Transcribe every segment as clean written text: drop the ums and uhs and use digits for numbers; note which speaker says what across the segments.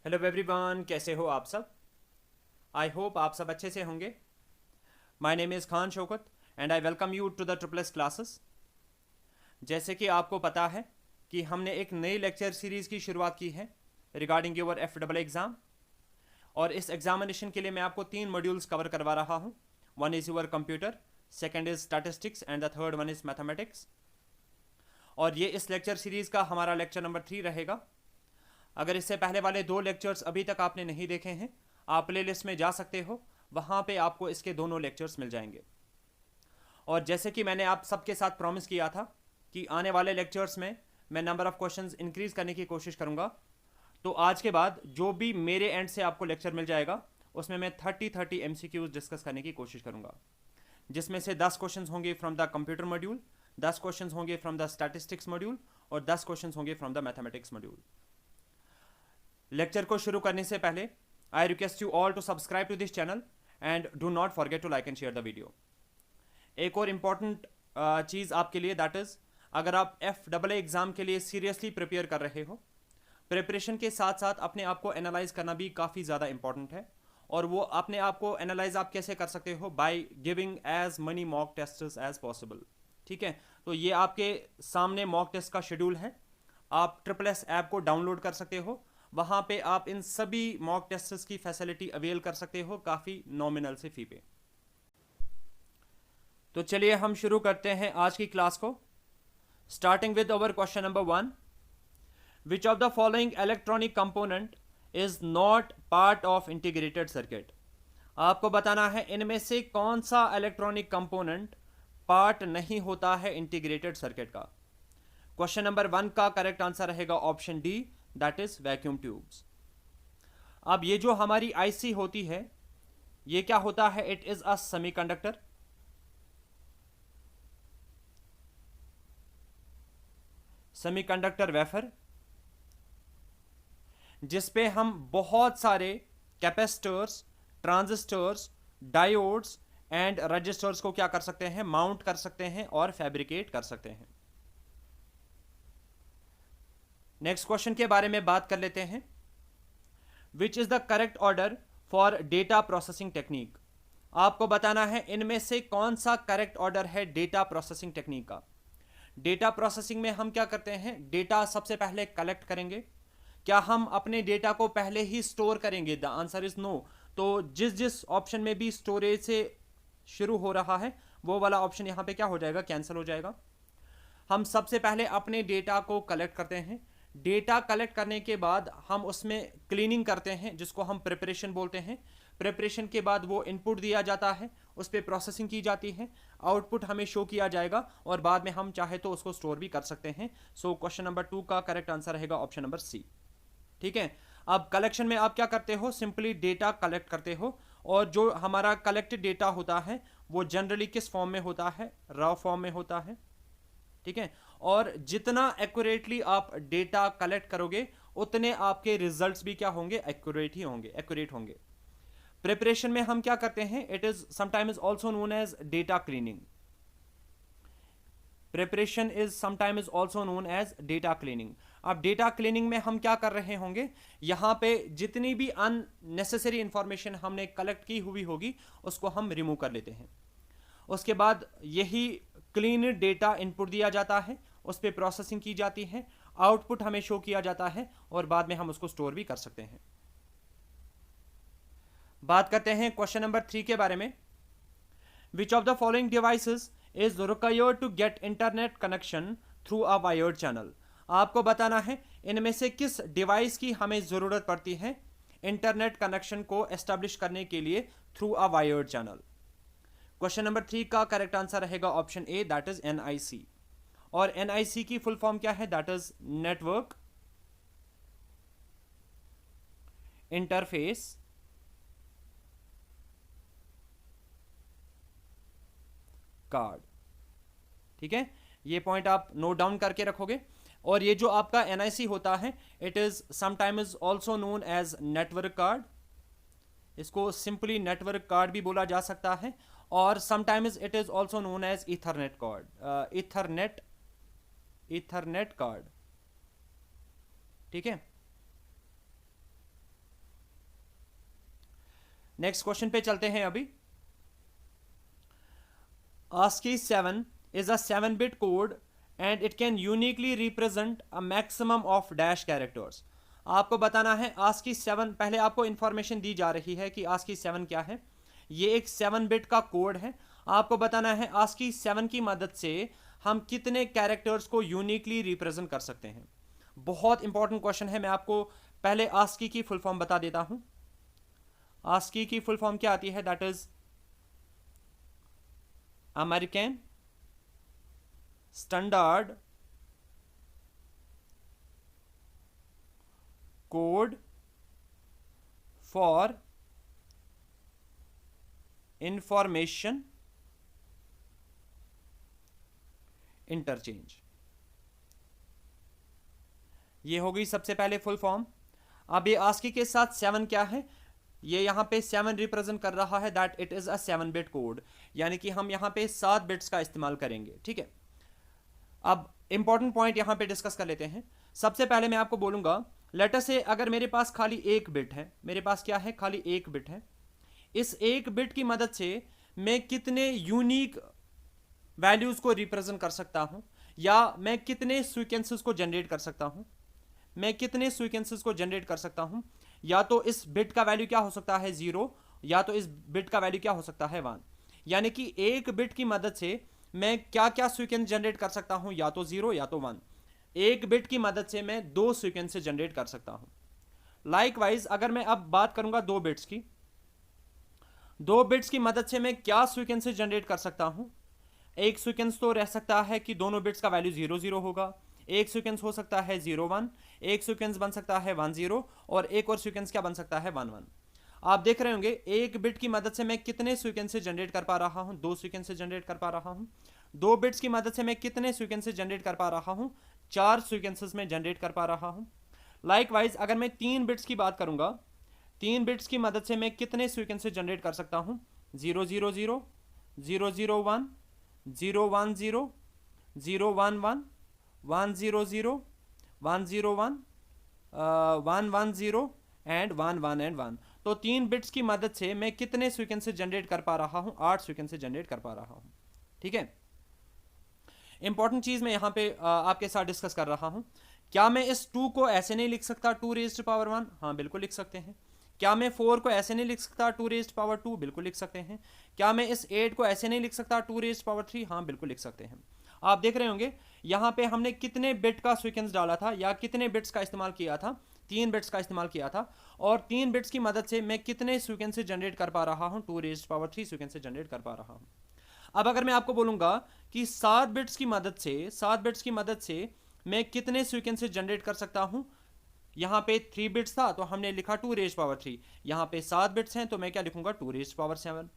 Speaker 1: Hello everyone, कैसे हो आप सब। आई होप आप सब अच्छे से होंगे। My name is Khan Shaukat and I welcome you to the triple S classes. जैसे कि आपको पता है कि हमने एक नई लेक्चर सीरीज़ की शुरुआत की है regarding your F double exam. और इस एग्जामिनेशन के लिए मैं आपको 3 मॉड्यूल्स कवर करवा रहा हूँ। One is your computer, second is statistics and the third one is mathematics. और ये इस लेक्चर सीरीज़ का हमारा लेक्चर नंबर 3 रहेगा। अगर इससे पहले वाले 2 लेक्चर्स अभी तक आपने नहीं देखे हैं, आप प्ले लिस्ट में जा सकते हो, वहाँ पे आपको इसके दोनों लेक्चर्स मिल जाएंगे। और जैसे कि मैंने आप सबके साथ प्रॉमिस किया था कि आने वाले लेक्चर्स में मैं नंबर ऑफ़ क्वेश्चंस इंक्रीज़ करने की कोशिश करूँगा। तो आज के बाद जो भी मेरे एंड से आपको लेक्चर मिल जाएगा उसमें मैं 30 MCQs डिस्कस करने की कोशिश करूँगा, जिसमें से 10 क्वेश्चन होंगे from the computer module, 10 question होंगे फ्रॉम द स्टैटिस्टिक्स मॉड्यूल और 10 क्वेश्चन होंगे from the mathematics module. Lecture को शुरू करने से पहले I request you all to subscribe to this channel and do not forget to like and share the video. एक और इम्पॉर्टेंट चीज़ आपके लिए, दैट इज़ अगर आप FAA एग्ज़ाम के लिए सीरियसली प्रिपेयर कर रहे हो, प्रिपरेशन के साथ साथ अपने आप को एनालाइज करना भी काफ़ी ज़्यादा इंपॉर्टेंट है। और वो अपने आप को एनालाइज आप कैसे कर सकते हो, by giving as many mock test as possible. ठीक है, तो ये आपके सामने मॉक टेस्ट का शेड्यूल है। आप ट्रिपल एस ऐप को डाउनलोड कर सकते हो, वहाँ पे आप इन सभी मॉक टेस्ट्स की फैसिलिटी अवेल कर सकते हो काफ़ी नॉमिनल से फ़ी पे। तो चलिए हम शुरू करते हैं आज की क्लास को, starting with our question number 1। Which of the following electronic component is not part of integrated circuit. आपको बताना है इनमें से कौन सा इलेक्ट्रॉनिक कंपोनेंट पार्ट नहीं होता है इंटीग्रेटेड सर्किट का। क्वेश्चन नंबर 1 का करेक्ट आंसर रहेगा option D, that is vacuum tubes. अब ये जो हमारी आईसी होती है, ये क्या होता है, it is a semiconductor. Semiconductor wafer, जिसपे हम बहुत सारे capacitors, transistors, diodes and resistors को क्या कर सकते हैं, माउंट कर सकते हैं और फैब्रिकेट कर सकते हैं। नेक्स्ट क्वेश्चन के बारे में बात कर लेते हैं। Which is the correct order for data processing technique. आपको बताना है इनमें से कौन सा करेक्ट ऑर्डर है डेटा प्रोसेसिंग टेक्निक का। डेटा प्रोसेसिंग में हम क्या करते हैं, डेटा सबसे पहले कलेक्ट करेंगे। क्या हम अपने डेटा को पहले ही स्टोर करेंगे, द आंसर इज नो। तो जिस जिस ऑप्शन में भी स्टोरेज से शुरू हो रहा है वो वाला ऑप्शन यहाँ पे क्या हो जाएगा, कैंसिल हो जाएगा। हम सबसे पहले अपने डेटा को कलेक्ट करते हैं। डेटा कलेक्ट करने के बाद हम उसमें क्लीनिंग करते हैं, जिसको हम प्रिपरेशन बोलते हैं। प्रिपरेशन के बाद वो इनपुट दिया जाता है, उस पर प्रोसेसिंग की जाती है, आउटपुट हमें शो किया जाएगा और बाद में हम चाहे तो उसको स्टोर भी कर सकते हैं। सो क्वेश्चन नंबर 2 का करेक्ट आंसर रहेगा ऑप्शन नंबर सी। ठीक है, अब कलेक्शन में आप क्या करते हो, सिंपली डेटा कलेक्ट करते हो। और जो हमारा कलेक्टेड डेटा होता है वो जनरली किस फॉर्म में होता है, रॉ फॉर्म में होता है। ठीक है, और जितना एक्यूरेटली आप डेटा कलेक्ट करोगे उतने आपके रिजल्ट्स भी क्या होंगे, एक्यूरेट ही होंगे, एक्यूरेट होंगे। प्रिपरेशन में हम क्या करते हैं, it is sometimes also known as data cleaning. Preparation is sometimes also known as data cleaning. अब डेटा क्लीनिंग में हम क्या कर रहे होंगे, यहां पे जितनी भी अननेसेसरी इंफॉर्मेशन हमने कलेक्ट की हुई होगी उसको हम रिमूव कर लेते हैं। उसके बाद यही क्लीन डेटा इनपुट दिया जाता है, उस पर प्रोसेसिंग की जाती है, आउटपुट हमें शो किया जाता है और बाद में हम उसको स्टोर भी कर सकते हैं। बात करते हैं क्वेश्चन नंबर 3 के बारे में। Which of the following devices is required to get internet connection through a wired channel. आपको बताना है इनमें से किस डिवाइस की हमें जरूरत पड़ती है इंटरनेट कनेक्शन को एस्टेब्लिश करने के लिए through a wired channel. Question number 3 का करेक्ट आंसर रहेगा option A, that is NIC। और NIC की फुल फॉर्म क्या है, that is network interface card. ठीक है, ये पॉइंट आप नोट डाउन करके रखोगे। और ये जो आपका NIC होता है, it is sometimes also known as network card. इसको सिंपली नेटवर्क कार्ड भी बोला जा सकता है, और sometimes it is also known as ethernet card, ethernet card. ठीक है, नेक्स्ट क्वेश्चन पे चलते हैं अभी। ASCII 7 is a 7-bit code and it can uniquely represent a maximum of dash characters। आपको बताना है ASCII 7, पहले आपको इंफॉर्मेशन दी जा रही है कि ASCII 7 क्या है। ये एक 7-बिट का कोड है। आपको बताना है ASCII 7 की मदद से हम कितने कैरेक्टर्स को यूनिकली रिप्रेजेंट कर सकते हैं। बहुत इंपॉर्टेंट क्वेश्चन है। मैं आपको पहले ASCII की फुल फॉर्म बता देता हूं। ASCII की फुल फॉर्म क्या आती है? That is American standard code for information interchange. ये हो गई सबसे पहले फुल फॉर्म। अब ये ASCII के साथ 7 क्या है? ये यहां पे 7 रिप्रेजेंट कर रहा है दैट इट इज अ 7-बिट कोड, यानी कि हम यहां पे 7 बिट्स का इस्तेमाल करेंगे। ठीक है, अब इंपॉर्टेंट पॉइंट यहां पे डिस्कस कर लेते हैं। सबसे पहले मैं आपको बोलूंगा, लेटर से अगर मेरे पास खाली एक बिट है, मेरे पास क्या है? खाली एक बिट है। इस एक बिट की मदद से मैं कितने यूनिक वैल्यूज को रिप्रेजेंट कर सकता हूं, या मैं कितने सीक्वेंसेस को जनरेट कर सकता हूं। मैं कितने सीक्वेंसेस को जनरेट कर सकता हूं? या तो इस बिट का वैल्यू क्या हो सकता है? 0, या तो इस बिट का वैल्यू क्या हो सकता है? 1। यानी कि एक बिट की मदद से मैं क्या क्या सीक्वेंस जनरेट कर सकता हूं? या तो 0 या तो 1। एक बिट की मदद से मैं 2 सीक्वेंस जनरेट कर सकता हूं। लाइकवाइज अगर मैं अब बात करूंगा 2 बिट्स की, 2 बिट्स की मदद से मैं क्या सीक्वेंस जनरेट कर सकता हूं? एक सीक्वेंस तो रह सकता है कि दोनों बिट्स का वैल्यू 0 0 होगा, एक सीक्वेंस हो सकता है 0 1, एक सीक्वेंस बन सकता है 1 0, और एक और सीक्वेंस क्या बन सकता है? 1 1। आप देख रहे होंगे एक बिट की मदद से मैं कितने सीक्वेंसेस जनरेट कर पा रहा हूं? 2 सीक्वेंसेस जनरेट कर पा रहा हूं। 2 बिट्स की मदद से मैं कितने सीक्वेंसेस जनरेट कर पा रहा हूं? 4 सीक्वेंसेस में जनरेट कर पा रहा हूं। लाइकवाइज अगर मैं 3 बिट्स की बात करूंगा, 3 बिट्स की मदद से मैं कितने सीक्वेंसेस जनरेट कर सकता हूं? 0 0 0, 0 0 1, 0 1 0, 0 1 1, 1 0 0, 1 0 1, 1 1 0 एंड 1 1 एंड 1। तो 3 बिट्स की मदद से मैं कितने सीक्वेंसेस जनरेट कर पा रहा हूं? 8 सीक्वेंसेस जनरेट कर पा रहा हूं। ठीक है, इंपॉर्टेंट चीज मैं यहां पे आपके साथ डिस्कस कर रहा हूं। क्या मैं इस 2 को ऐसे नहीं लिख सकता 2 रेज्ड पावर 1? हाँ बिल्कुल लिख सकते हैं। क्या मैं 4 को ऐसे नहीं लिख सकता 2 रेज्ड पावर 2? बिल्कुल लिख सकते हैं। क्या मैं इस 8 को ऐसे नहीं लिख सकता 2 रेज्ड पावर 3? हाँ बिल्कुल लिख सकते हैं। आप देख रहे होंगे यहां पे हमने कितने बिट का सीक्वेंस डाला था, या कितने बिट्स का इस्तेमाल किया था? 3 बिट्स का इस्तेमाल किया था, और 3 बिट्स की मदद से मैं कितने सीक्वेंसेस जनरेट कर पा रहा हूं? 2 रेज्ड पावर 3 सीक्वेंसेस जनरेट कर पा रहा हूं। अब अगर मैं आपको बोलूंगा कि 7 बिट्स की मदद से मैं कितने सीक्वेंसेस जनरेट कर सकता हूं? यहां पे 3 बिट्स था तो हमने लिखा 2 रेज पावर 3, यहां पे 7 बिट्स हैं तो मैं क्या लिखूंगा? 2 रेज पावर 7।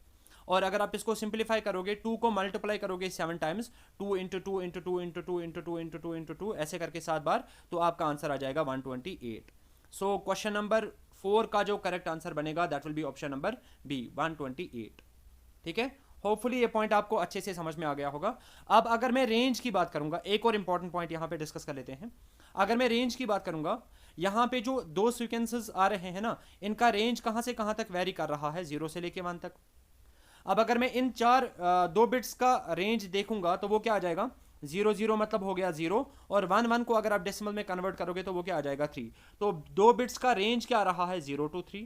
Speaker 1: और अगर आप इसको सिंप्लीफाई करोगे, 2 को मल्टीप्लाई करोगे 7 times, 2 into 2 into 2 into 2 into 2 into 2 into 2 ऐसे करके 7 बार, तो आपका आंसर आ जाएगा 128। सो क्वेश्चन नंबर 4 का जो करेक्ट आंसर बनेगा that will be option number B, 128। ठीक है, होपफुली ये पॉइंट आपको अच्छे से समझ में आ गया होगा। अब अगर मैं रेंज की बात करूंगा, एक और इंपॉर्टेंट पॉइंट यहां पे डिस्कस कर लेते हैं। अगर मैं रेंज की बात करूंगा, यहां पे जो 2 सीक्वेंसेस आ रहे हैं ना, इनका रेंज कहां से कहां तक वेरी कर रहा है? 0 से लेके 1 तक। अब अगर मैं इन 2 बिट्स का रेंज देखूंगा तो वो क्या आ जाएगा? 0 0 मतलब हो गया 0, और 1 1 को अगर आप डेसिमल में कन्वर्ट करोगे तो वो क्या आ जाएगा? 3। तो 2 बिट्स का रेंज क्या आ रहा है? 0 to 3।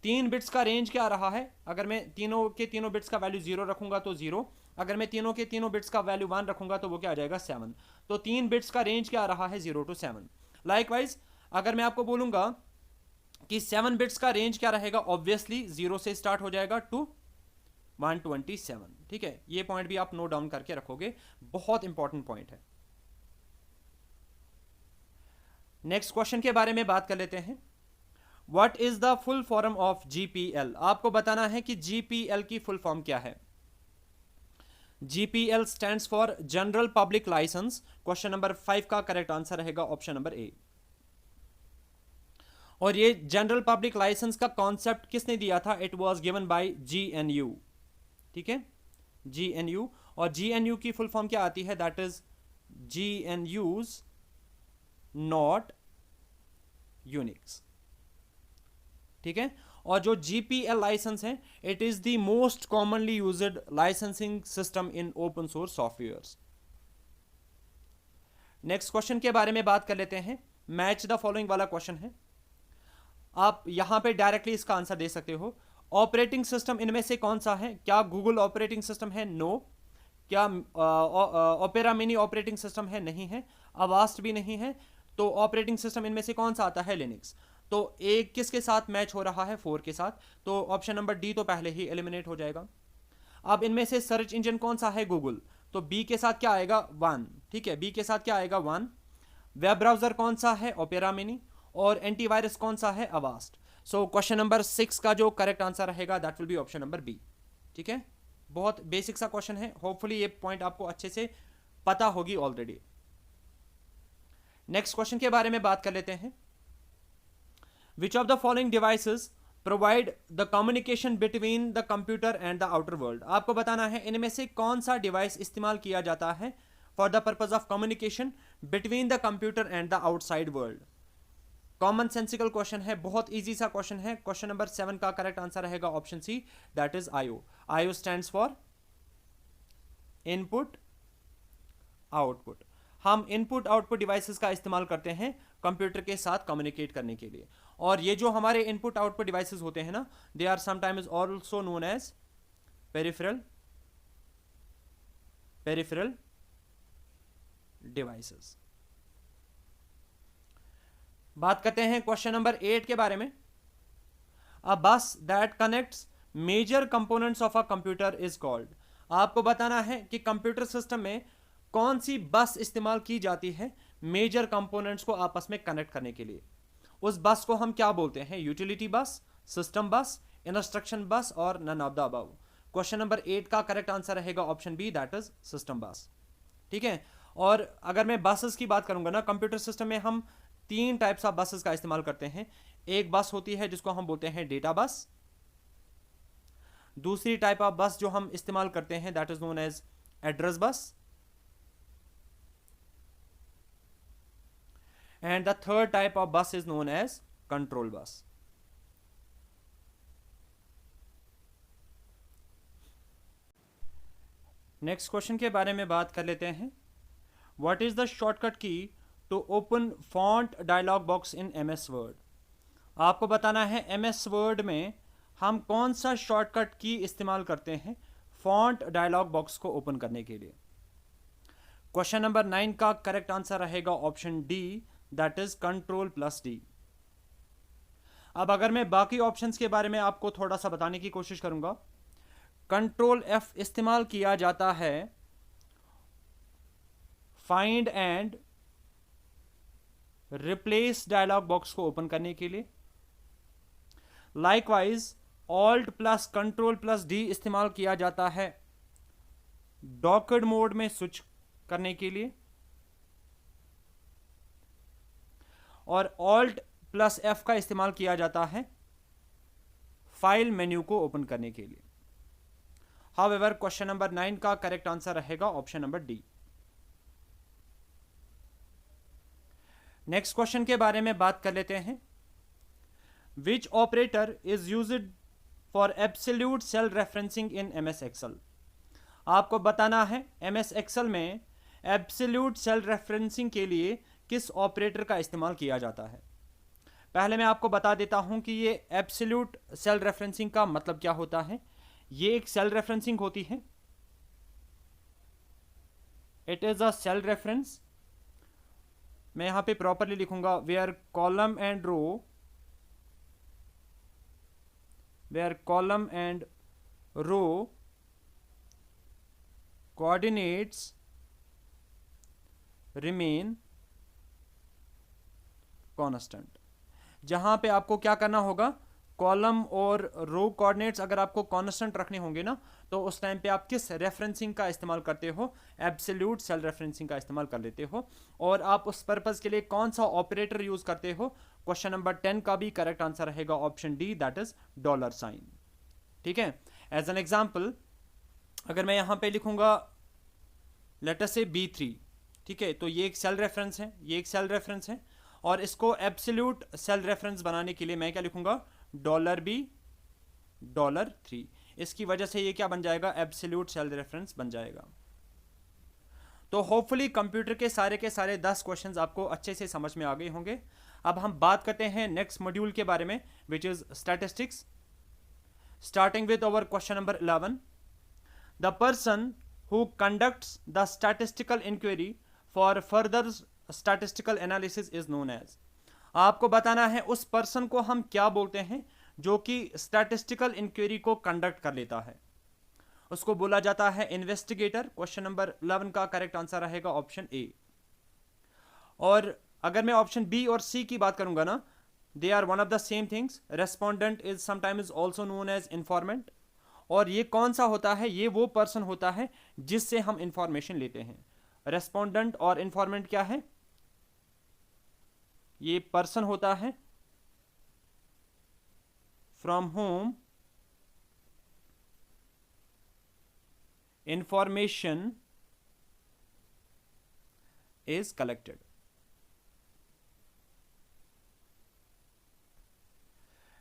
Speaker 1: 3 बिट्स का रेंज क्या आ रहा है? अगर मैं तीनों के तीनों बिट्स का वैल्यू 0 रखूंगा तो 0, अगर मैं तीनों के तीनों बिट्स का वैल्यू 1 रखूंगा तो वो क्या आ जाएगा? 7। तो 3 बिट्स का रेंज क्या आ रहा है? 0 to 7। लाइकवाइज अगर मैं आपको बोलूंगा कि 7 बिट्स का रेंज क्या रहेगा, ऑब्वियसली 0 से स्टार्ट हो जाएगा टू 127। ठीक है, ये पॉइंट भी आप नोट डाउन करके रखोगे, बहुत इंपॉर्टेंट पॉइंट है। नेक्स्ट क्वेश्चन के बारे में बात कर लेते हैं। What is the full form of GPL? आपको बताना है कि जीपीएल की फुल फॉर्म क्या है। GPL stands for general public license. Question number 5 का करेक्ट आंसर रहेगा ऑप्शन नंबर ए। और ये जनरल पब्लिक लाइसेंस का कॉन्सेप्ट किसने दिया था? It was given by GNU. ठीक है, जीएनयू। और जीएनयू की फुल फॉर्म क्या आती है? That is GNU's not Unix. ठीक है, और जो GPL लाइसेंस है, it is the most commonly used licensing system in open source softwares. Next question के बारे में बात कर लेते हैं। मैच द फॉलोइंग वाला क्वेश्चन है, आप यहां पे डायरेक्टली इसका आंसर दे सकते हो। ऑपरेटिंग सिस्टम इनमें से कौन सा है? क्या गूगल ऑपरेटिंग सिस्टम है? नो। क्या ओपेरा मिनी ऑपरेटिंग सिस्टम है? नहीं है। अवास्ट भी नहीं है। तो ऑपरेटिंग सिस्टम इनमें से कौन सा आता है? लिनक्स। तो एक किसके साथ मैच हो रहा है? 4 के साथ। तो ऑप्शन नंबर डी तो पहले ही एलिमिनेट हो जाएगा। अब इनमें से सर्च इंजन कौन सा है? गूगल। तो बी के साथ क्या आएगा? 1। ठीक है, बी के साथ क्या आएगा? 1। वेब ब्राउजर कौन सा है? Opera mini. और एंटीवायरस कौन सा है? अवास्ट। सो क्वेश्चन नंबर 6 का जो करेक्ट आंसर रहेगा that will be option number B. ठीक है, बहुत बेसिक सा क्वेश्चन है, होपफुली ये पॉइंट आपको अच्छे से पता होगी ऑलरेडी। नेक्स्ट क्वेश्चन के बारे में बात कर लेते हैं। Which of the following devices provide the communication between the computer and the outer world? आपको बताना है इनमें से कौन सा डिवाइस इस्तेमाल किया जाता है for the purpose of communication between the computer and the outside world. Common sensical question है, बहुत इजी सा क्वेश्चन है। क्वेश्चन नंबर 7 का करेक्ट आंसर रहेगा option C, that is IO। IO stands for input output. हम input output devices का इस्तेमाल करते हैं कंप्यूटर के साथ कम्युनिकेट करने के लिए। और ये जो हमारे इनपुट आउटपुट डिवाइसेस होते हैं ना, they are sometimes also known as peripheral devices. बात करते हैं क्वेश्चन नंबर 8 के बारे में। A bus that connects major components of a computer is called. आपको बताना है कि कंप्यूटर सिस्टम में कौन सी बस इस्तेमाल की जाती है मेजर कंपोनेंट्स को आपस में कनेक्ट करने के लिए। उस बस को हम क्या बोलते हैं? यूटिलिटी बस, सिस्टम बस, इंस्ट्रक्शन बस और none of the above. Question number 8 का करेक्ट आंसर रहेगा option B, that is system bus. ठीक है, और अगर मैं बसेस की बात करूंगा ना, कंप्यूटर सिस्टम में हम 3 टाइप्स ऑफ बसेस का इस्तेमाल करते हैं। एक बस होती है जिसको हम बोलते हैं डेटा बस। दूसरी टाइप ऑफ बस जो हम इस्तेमाल करते हैं that is known as address bus. And the third type of bus is known as control bus. Next question के बारे में बात कर लेते हैं। What is the shortcut key to open font dialog box in MS Word? आपको बताना है MS वर्ड में हम कौन सा शॉर्टकट की इस्तेमाल करते हैं फॉन्ट डायलॉग बॉक्स को ओपन करने के लिए। क्वेश्चन नंबर 9 का करेक्ट आंसर रहेगा option D, that is Ctrl+D। अब अगर मैं बाकी ऑप्शंस के बारे में आपको थोड़ा सा बताने की कोशिश करूंगा। Ctrl+F इस्तेमाल किया जाता है find and replace dialog box को ओपन करने के लिए। लाइकवाइज Alt+Ctrl+D इस्तेमाल किया जाता है डॉक्ड मोड में स्विच करने के लिए। और Alt+F का इस्तेमाल किया जाता है फाइल मेन्यू को ओपन करने के लिए। हाउएवर क्वेश्चन नंबर 9 का करेक्ट आंसर रहेगा option number D. Next question के बारे में बात कर लेते हैं। Which operator is used for absolute cell referencing in MS Excel? आपको बताना है MS Excel में एब्सोल्यूट सेल रेफरेंसिंग के लिए किस ऑपरेटर का इस्तेमाल किया जाता है। पहले मैं आपको बता देता हूं कि ये एब्सोल्यूट सेल रेफरेंसिंग का मतलब क्या होता है। ये एक सेल रेफरेंसिंग होती है, it is a cell reference. मैं यहां पे प्रॉपरली लिखूंगा where column and row coordinates remain constant. जहां पे आपको क्या करना होगा, कॉलम और रो कोऑर्डिनेट्स अगर आपको कांस्टेंट रखने होंगे ना, तो उस टाइम पे आप किस रेफरेंसिंग का इस्तेमाल करते हो? एब्सोल्यूट सेल रेफरेंसिंग का इस्तेमाल कर लेते हो। और आप उस पर्पस के लिए कौन सा ऑपरेटर यूज करते हो? क्वेश्चन नंबर 10 का भी करेक्ट आंसर रहेगा ऑप्शन डी, दैट इज $। ठीक है, एज एन एग्जाम्पल अगर मैं यहां पे लिखूंगा लेट अस से B3, ठीक है, तो ये एक सेल रेफरेंस है, ये एक सेल रेफरेंस है। और इसको एब्सोल्यूट सेल रेफरेंस बनाने के लिए मैं क्या लिखूंगा? $B $3। इसकी वजह से ये क्या बन जाएगा, एब्सोल्यूट सेल रेफरेंस बन जाएगा। तो होपफुली कंप्यूटर के सारे 10 क्वेश्चंस आपको अच्छे से समझ में आ गए होंगे। अब हम बात करते हैं नेक्स्ट मॉड्यूल के बारे में, which is statistics, starting with our question number 11। The person who conducts the statistical inquiry for further statistical analysis is known as. आपको बताना है उस पर्सन को हम क्या बोलते हैं जो कि स्टैटिस्टिकल इंक्वायरी को कंडक्ट कर लेता है, उसको बोला जाता है इन्वेस्टिगेटर। क्वेश्चन नंबर 11 का करेक्ट आंसर रहेगा ऑप्शन ए। और अगर मैं ऑप्शन बी और सी की बात करूंगा ना, they are one of the same things. Respondent is sometimes also known as informant. और ये कौन सा होता है, ये वो पर्सन होता है जिससे हम इंफॉर्मेशन लेते हैं। रेस्पोंडेंट और इंफॉर्मेंट क्या है, ये पर्सन होता है from whom information is collected।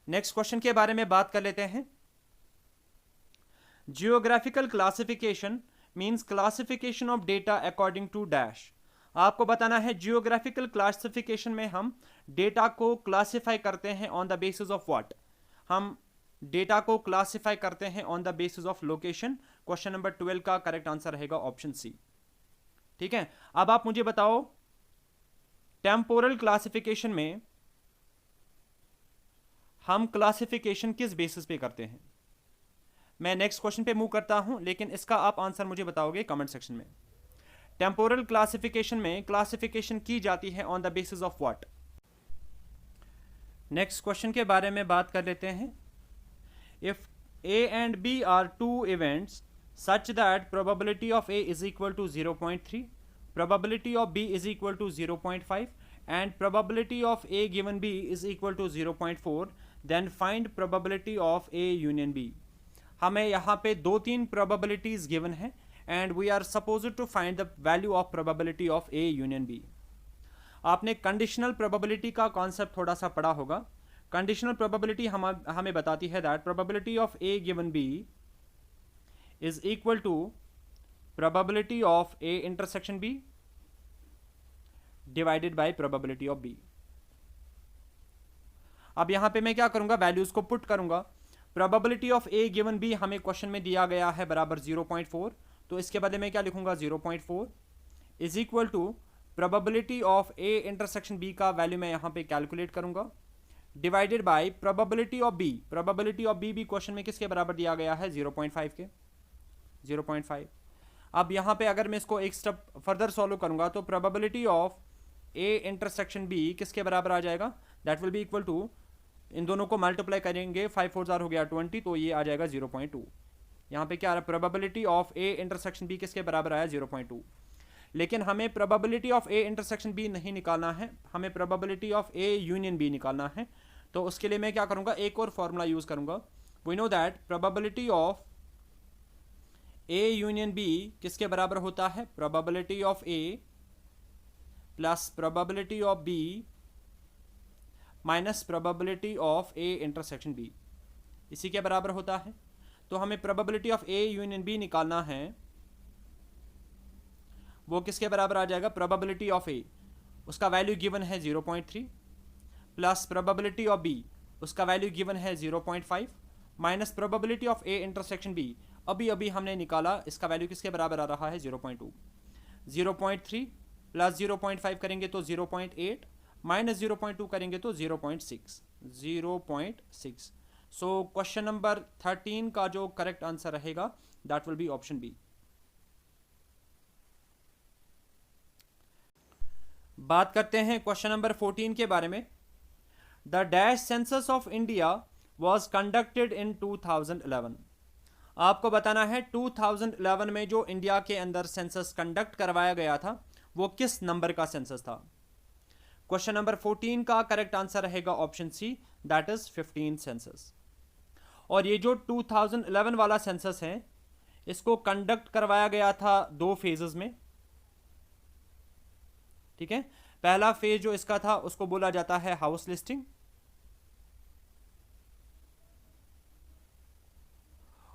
Speaker 1: Next question के बारे में बात कर लेते हैं। Geographical classification means classification of data according to dash. आपको बताना है जियोग्राफिकल क्लासिफिकेशन में हम डेटा को क्लासिफाई करते हैं on the basis of what. हम डेटा को क्लासिफाई करते हैं on the basis of location. Question number 12 का करेक्ट आंसर रहेगा ऑप्शन सी। ठीक है, अब आप मुझे बताओ टेम्पोरल क्लासिफिकेशन में हम क्लासिफिकेशन किस बेसिस पे करते हैं। मैं नेक्स्ट क्वेश्चन पे मूव करता हूं, लेकिन इसका आप आंसर मुझे बताओगे कमेंट सेक्शन में। टेम्पोरल क्लासिफिकेशन में क्लासिफिकेशन की जाती है on the basis of what. Next question के बारे में बात कर लेते हैं। If A and B are two events such that probability of A is equal to 0.3, probability of B is equal to 0.5 and probability of A given B is equal to 0.4, then find probability of A union B। हमें यहाँ पे 2-3 probabilities given है and we are supposed to find the value of probability of A union B। आपने conditional probability का concept थोड़ा सा पढ़ा होगा। कंडीशनल प्रोबेबिलिटी हमें बताती है that probability of A given B is equal to probability of A intersection B divided by probability of B. अब यहां पे मैं क्या करूंगा, वैल्यूज को पुट करूंगा। Probability of A given B हमें क्वेश्चन में दिया गया है बराबर 0.4, तो इसके बदले में क्या लिखूंगा 0.4 is equal to probability of A intersection B का वैल्यू मैं यहां पे कैलकुलेट करूंगा divided by probability of B. Probability of B भी क्वेश्चन में किसके बराबर दिया गया है 0.5 के, 0.5। अब यहां पे अगर मैं इसको एक स्टेप फर्दर सॉल्व करूंगा तो probability of A intersection B किसके बराबर आ जाएगा, that will be equal to, इन दोनों को मल्टीप्लाई करेंगे 5 4 हो गया 20, तो ये आ जाएगा 0.2। यहाँ पे क्या आ रहा है, probability of A intersection B किसके बराबर आया 0.2। लेकिन हमें probability of A intersection B नहीं निकालना है, हमें probability of A union B निकालना है। तो उसके लिए मैं क्या करूंगा, एक और फॉर्मूला यूज करूंगा। We know that probability of A union B किसके बराबर होता है, probability of A plus probability of B minus probability of A intersection B, इसी के बराबर होता है। तो हमें probability of A union B निकालना है, वो किसके बराबर आ जाएगा, प्रोबेबिलिटी ऑफ ए उसका वैल्यू गिवन है 0.3 प्लस प्रोबेबिलिटी ऑफ बी उसका वैल्यू गिवन है 0.5 minus probability of A intersection B अभी अभी हमने निकाला, इसका वैल्यू किसके बराबर आ रहा है 0.2। 0.3 प्लस 0.5 करेंगे तो 0.8 माइनस 0.2 करेंगे तो 0.6। सो क्वेश्चन नंबर 13 का जो करेक्ट आंसर रहेगा that will be option B. बात करते हैं क्वेश्चन नंबर 14 के बारे में। The dash census of India was conducted in 2011। आपको बताना है 2011 में जो इंडिया के अंदर सेंसस कंडक्ट करवाया गया था वो किस नंबर का सेंसस था। क्वेश्चन नंबर 14 का करेक्ट आंसर रहेगा option C, that is 15 census. और ये जो 2011 वाला सेंसस है इसको कंडक्ट करवाया गया था 2 फेजेस में। ठीक है, पहला फेज जो इसका था उसको बोला जाता है हाउस लिस्टिंग,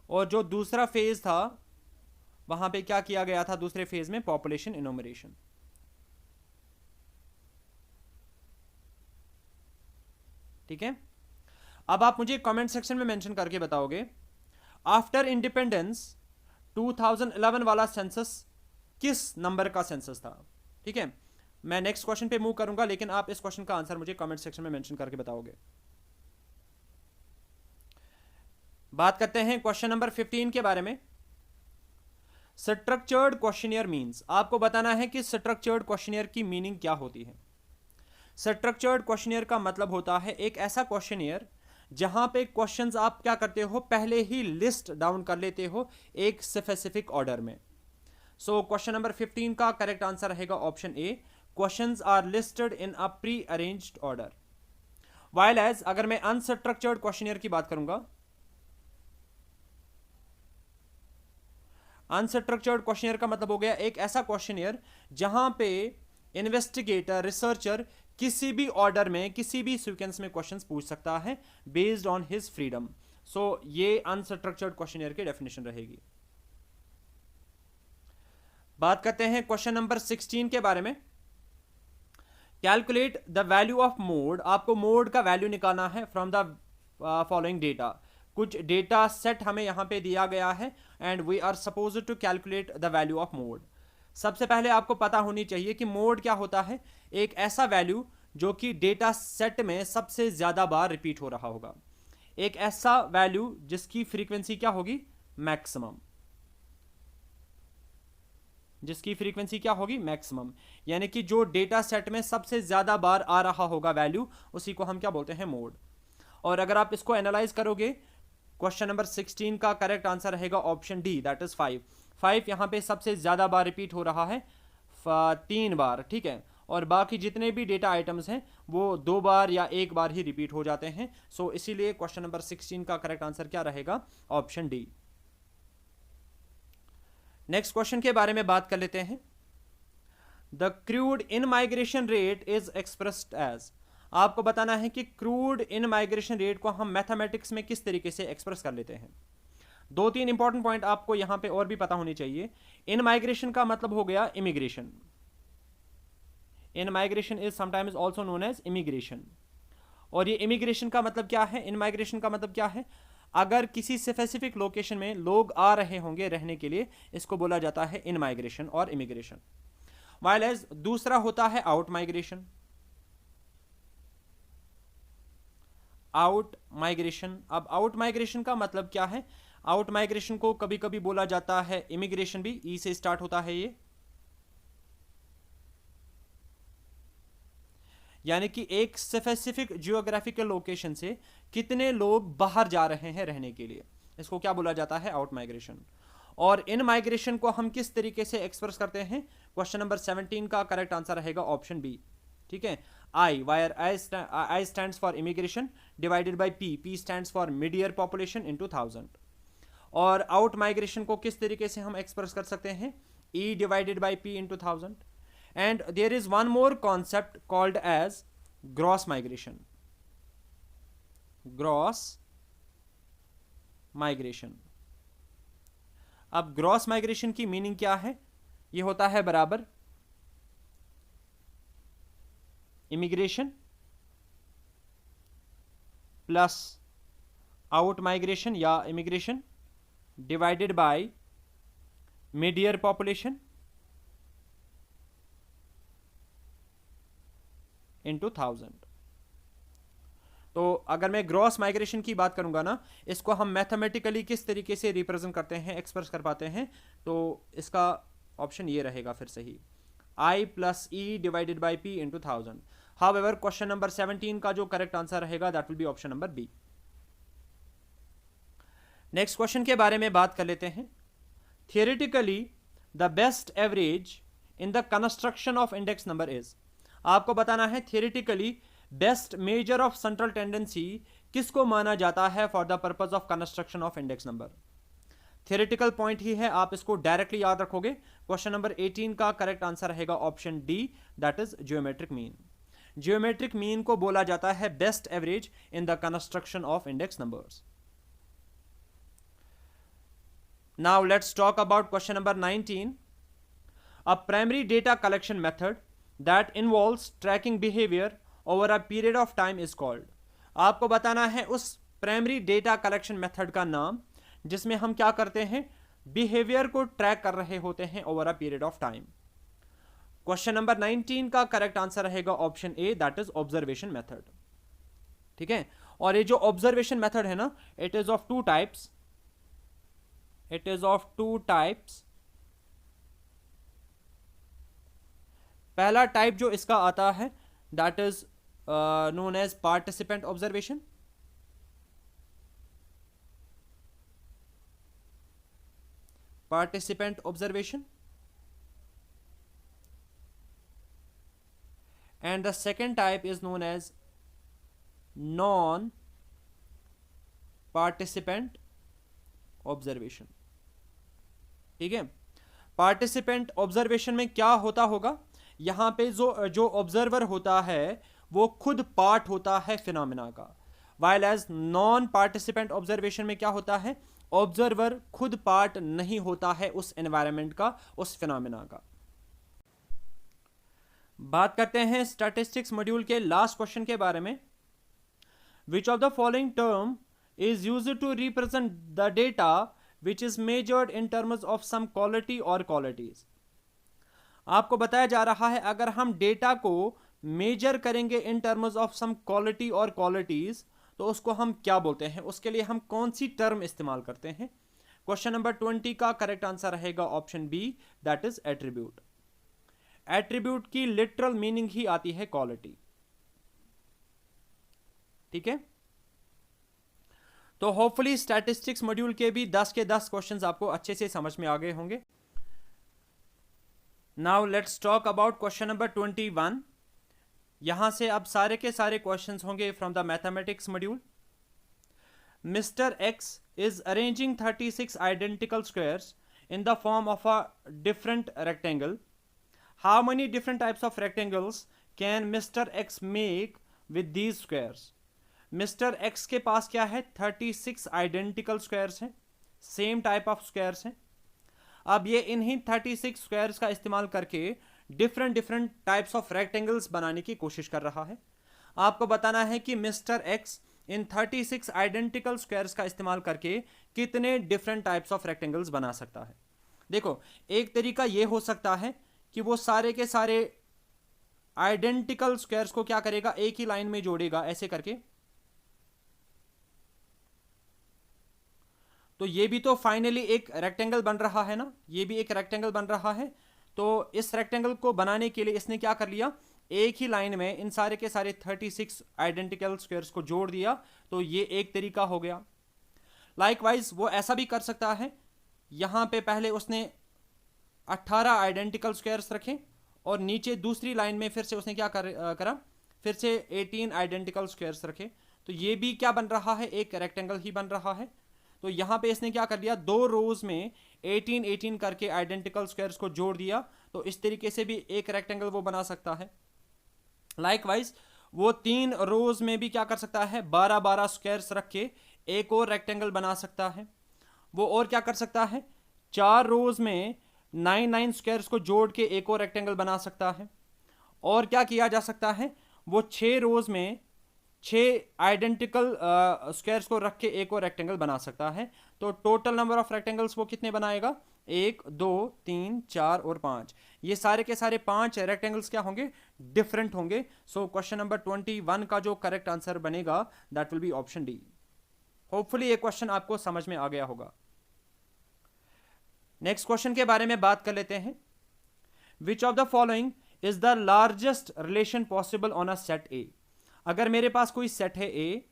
Speaker 1: और जो दूसरा फेज था वहां पे क्या किया गया था दूसरे फेज में? पॉपुलेशन इनोमरेशन। ठीक है, अब आप मुझे कमेंट सेक्शन में मेंशन करके बताओगे आफ्टर इंडिपेंडेंस 2011 वाला सेंसस किस नंबर का सेंसस था? ठीक है, मैं नेक्स्ट क्वेश्चन पे मूव करूंगा, लेकिन आप इस क्वेश्चन का आंसर मुझे कमेंट सेक्शन में मेंशन करके बताओगे। बात करते हैं क्वेश्चन नंबर 15 के बारे में। स्ट्रक्चर्ड क्वेश्चनियर मीन्स, आपको बताना है कि स्ट्रक्चर्ड क्वेश्चनियर की मीनिंग क्या होती है। स्ट्रक्चर्ड क्वेश्चनियर का मतलब होता है एक ऐसा क्वेश्चनियर जहां पे क्वेश्चंस आप क्या करते हो, पहले ही लिस्ट डाउन कर लेते हो एक स्पेसिफिक ऑर्डर में। सो क्वेश्चन नंबर 15 का करेक्ट आंसर रहेगा option A, questions are listed in a pre arranged order. While as अगर मैं अनस्ट्रक्चर्ड क्वेश्चनियर की बात करूंगा, अनस्ट्रक्चर्ड क्वेश्चनियर का मतलब हो गया एक ऐसा क्वेश्चनियर जहां पे इन्वेस्टिगेटर, रिसर्चर किसी भी ऑर्डर में, किसी भी सीक्वेंस में क्वेश्चंस पूछ सकता है बेस्ड ऑन हिज फ्रीडम। सो ये अनस्ट्रक्चर्ड क्वेश्चनियर की डेफिनेशन रहेगी। बात करते हैं क्वेश्चन नंबर 16 के बारे में। Calculate the value of mode, आपको मोड का वैल्यू निकालना है फ्रॉम द फॉलोइंग डेटा। कुछ डेटा सेट हमें यहां पे दिया गया है and we are supposed to calculate the value of mode. सबसे पहले आपको पता होनी चाहिए कि मोड क्या होता है, एक ऐसा वैल्यू जो कि डेटा सेट में सबसे ज्यादा बार रिपीट हो रहा होगा, एक ऐसा वैल्यू जिसकी फ्रीक्वेंसी क्या होगी, मैक्सिमम, जिसकी फ्रीक्वेंसी क्या होगी, मैक्सिमम। यानी कि जो डेटा सेट में सबसे ज्यादा बार आ रहा होगा वैल्यू, उसी को हम क्या बोलते हैं, मोड। और अगर आप इसको एनालाइज करोगे, क्वेश्चन नंबर 16 का करेक्ट आंसर रहेगा ऑप्शन डी, दैट इज 5। 5 यहां पे सबसे ज्यादा बार रिपीट हो रहा है, 3 बार। ठीक है, और बाकी जितने भी डेटा आइटम्स हैं वो 2 बार या 1 बार ही रिपीट हो जाते हैं। सो इसीलिए क्वेश्चन नंबर 16 का करेक्ट आंसर क्या रहेगा, ऑप्शन डी। नेक्स्ट क्वेश्चन के बारे में बात कर लेते हैं। The crude in migration rate is expressed as, आपको बताना है कि क्रूड इन माइग्रेशन रेट को हम मैथमेटिक्स में किस तरीके से एक्सप्रेस कर लेते हैं। 2-3 इंपॉर्टेंट पॉइंट आपको यहां पे और भी पता होनी चाहिए। इन माइग्रेशन का मतलब हो गया immigration. In migration is sometimes also known as immigration. और ये इमिग्रेशन का मतलब क्या है, इन माइग्रेशन का मतलब क्या है, अगर किसी स्पेसिफिक लोकेशन में लोग आ रहे होंगे रहने के लिए, इसको बोला जाता है इन माइग्रेशन और इमिग्रेशन। वाइल एज दूसरा होता है आउट माइग्रेशन। आउट माइग्रेशन, अब आउट माइग्रेशन का मतलब क्या है, आउट माइग्रेशन को कभी कभी बोला जाता है इमिग्रेशन भी, ई से स्टार्ट होता है ये। यानी कि एक स्पेसिफिक जियोग्राफिकल लोकेशन से कितने लोग बाहर जा रहे हैं रहने के लिए, इसको क्या बोला जाता है, आउट माइग्रेशन। और इन माइग्रेशन को हम किस तरीके से एक्सप्रेस करते हैं, क्वेश्चन नंबर 17 का करेक्ट आंसर रहेगा ऑप्शन बी। ठीक है, I, where I stands for immigration divided by P, P stands for mid year population into 1000। और आउट माइग्रेशन को किस तरीके से हम एक्सप्रेस कर सकते हैं, E divided by P into 1000। And there is one more concept called as gross migration. Gross migration. अब gross migration की मीनिंग क्या है, ये होता है बराबर इमिग्रेशन प्लस आउट माइग्रेशन या immigration divided by mid year population into 1000। तो अगर मैं ग्रॉस माइग्रेशन की बात करूंगा ना, इसको हम मैथमेटिकली किस तरीके से रिप्रेजेंट करते हैं, एक्सप्रेस कर पाते हैं, तो इसका ऑप्शन ये रहेगा फिर सही, I plus E divided by P into 1000। However question number 17 का जो करेक्ट आंसर रहेगा that will be option number B. Next question के बारे में बात कर लेते हैं। Theoretically the best average in the construction of index number is, आपको बताना है theoretically best measure of central tendency किसको माना जाता है for the purpose of construction of index number. Theoretical point ही है, आप इसको डायरेक्टली याद रखोगे। क्वेश्चन नंबर 18 का करेक्ट आंसर रहेगा option D, that is geometric mean. Geometric mean को बोला जाता है best average in the construction of index numbers. Now let's talk about question number 19. A primary data collection method that involves tracking behavior over a period of time is called. आपको बताना है उस primary data collection method का नाम जिसमें हम क्या करते हैं, बिहेवियर को ट्रैक कर रहे होते हैं over a period of time. Question number 19 का करेक्ट आंसर रहेगा option A, that is observation method. ठीक है, और ये जो ऑब्जर्वेशन मेथड है ना, it is of two types. It is of two types. पहला टाइप जो इसका आता है that is known as participant observation. Participant observation. And the second type is known as non-participant observation. ठीक है, पार्टिसिपेंट ऑब्जर्वेशन में क्या होता होगा, यहां पे जो ऑब्जर्वर होता है वो खुद पार्ट होता है फिनोमेना का, while as non participant observation में क्या होता है, ऑब्जर्वर खुद पार्ट नहीं होता है उस एनवायरनमेंट का, उस फिनोमेना का. बात करते हैं स्टैटिस्टिक्स मॉड्यूल के लास्ट क्वेश्चन के बारे में. Which of the following term is used to represent the data which is measured in terms of some quality or qualities. आपको बताया जा रहा है अगर हम डेटा को मेजर करेंगे in terms of some quality और क्वालिटीज तो उसको हम क्या बोलते हैं, उसके लिए हम कौन सी टर्म इस्तेमाल करते हैं. क्वेश्चन नंबर 20 का करेक्ट आंसर रहेगा option B, that is attribute. Attribute की लिटरल मीनिंग ही आती है क्वालिटी. ठीक है, तो होपफुली स्टैटिस्टिक्स मॉड्यूल के भी 10 के 10 क्वेश्चंस आपको अच्छे से समझ में आ गए होंगे. Now let's talk about question number 21. यहां से अब सारे के सारे क्वेश्चंस होंगे from the mathematics module. Mister x is arranging 36 identical squares in the form of a different rectangle. How many different types of rectangles can mister x make with these squares. Mister x के पास क्या है, 36 identical squares हैं, same type of squares हैं. अब ये इन्हीं 36 squares का इस्तेमाल करके different different types of rectangles बनाने की कोशिश कर रहा है. आपको बताना है कि मिस्टर एक्स इन 36 आइडेंटिकल स्क्वायर्स का इस्तेमाल करके कितने डिफरेंट टाइप्स ऑफ रेक्टेंगल्स बना सकता है. देखो, एक तरीका ये हो सकता है कि वो सारे के सारे आइडेंटिकल स्क्वायर्स को क्या करेगा, एक ही लाइन में जोड़ेगा ऐसे करके. तो ये भी तो फाइनली एक रेक्टेंगल बन रहा है ना, ये भी एक रेक्टेंगल बन रहा है. तो इस रेक्टेंगल को बनाने के लिए इसने क्या कर लिया, एक ही लाइन में इन सारे के सारे 36 आइडेंटिकल स्क्वायर्स को जोड़ दिया. तो ये एक तरीका हो गया. लाइकवाइज वो ऐसा भी कर सकता है, यहां पे पहले उसने 18 आइडेंटिकल स्क्वायर्स रखे और नीचे दूसरी लाइन में फिर से उसने क्या करा, फिर से 18 आइडेंटिकल स्क्वायर्स रखे. तो ये भी क्या बन रहा है, एक रेक्टेंगल ही बन रहा है. तो यहां पे इसने क्या कर लिया, दो रोज में 18 करके आइडेंटिकल स्क्वायर्स को जोड़ दिया. तो इस तरीके से भी एक रेक्टेंगल वो बना सकता है. लाइकवाइज वो 3 रोज में भी क्या कर सकता है, 12 स्क्वायर्स रख के एक और रेक्टेंगल बना सकता है. वो और क्या कर सकता है, 4 रोज में 9 स्क्वायर्स को जोड़ के एक और रेक्टेंगल बना सकता है. और क्या किया जा सकता है, वो 6 रोज में 6 आइडेंटिकल स्क्वायर्स को रख के एक और रेक्टेंगल बना सकता है. तो टोटल नंबर ऑफ रेक्टेंगल्स वो कितने बनाएगा, 1 2 3 4 और 5. ये सारे के सारे 5 रेक्टेंगल्स क्या होंगे, डिफरेंट होंगे. सो क्वेश्चन नंबर 21 का जो करेक्ट आंसर बनेगा that will be option D. Hopefully ये क्वेश्चन आपको समझ में आ गया होगा. नेक्स्ट क्वेश्चन के बारे में बात कर लेते हैं. Which of the following is the largest relation possible on a set ए. अगर मेरे पास कोई सेट है ए,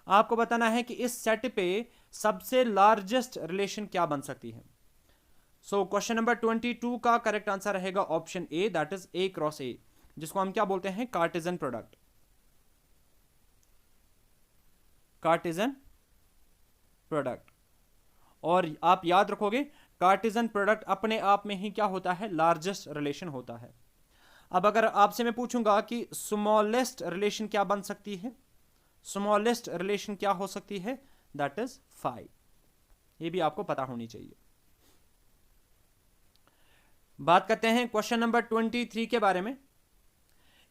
Speaker 1: आपको बताना है कि इस सेट पे सबसे लार्जेस्ट रिलेशन क्या बन सकती है. सो क्वेश्चन नंबर 22 का करेक्ट आंसर रहेगा option A, that is a cross ए, जिसको हम क्या बोलते हैं, कार्टेशियन प्रोडक्ट. Cartesian product. और आप याद रखोगे कार्टेशियन प्रोडक्ट अपने आप में ही क्या होता है, लार्जेस्ट रिलेशन होता है. अब अगर आपसे मैं पूछूंगा कि स्मॉलेस्ट रिलेशन क्या बन सकती है, स्मॉलेस्ट रिलेशन क्या हो सकती है, दैट इज 5. ये भी आपको पता होनी चाहिए. बात करते हैं क्वेश्चन नंबर 23 के बारे में।